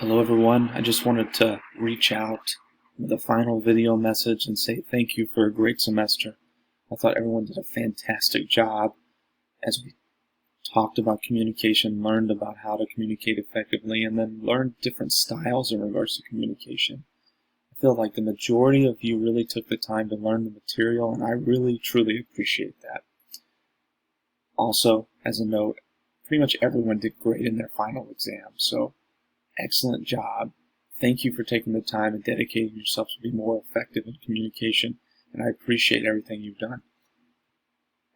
Hello everyone, I just wanted to reach out with a final video message and say thank you for a great semester. I thought everyone did a fantastic job as we talked about communication, learned about how to communicate effectively, and then learned different styles in regards to communication. I feel like the majority of you really took the time to learn the material, and I really, truly appreciate that. Also, as a note, pretty much everyone did great in their final exam, so excellent job. Thank you for taking the time and dedicating yourself to be more effective in communication, and I appreciate everything you've done.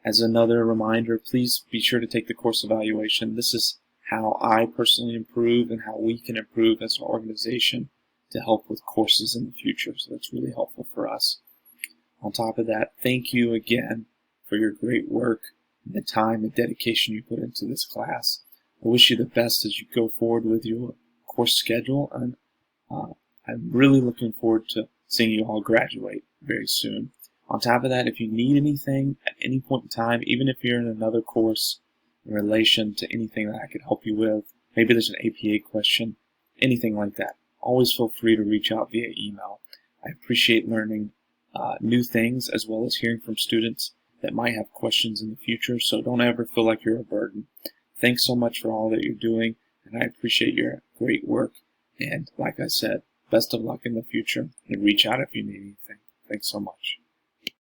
As another reminder, please be sure to take the course evaluation. This is how I personally improve and how we can improve as an organization to help with courses in the future, so that's really helpful for us. On top of that, thank you again for your great work and the time and dedication you put into this class. I wish you the best as you go forward with your course schedule, and I'm really looking forward to seeing you all graduate very soon. On top of that, if you need anything at any point in time, even if you're in another course in relation to anything that I could help you with, maybe there's an APA question, anything like that, always feel free to reach out via email. I appreciate learning new things as well as hearing from students that might have questions in the future, so don't ever feel like you're a burden. Thanks so much for all that you're doing, and I appreciate your great work. And like I said, best of luck in the future, and reach out if you need anything. Thanks so much.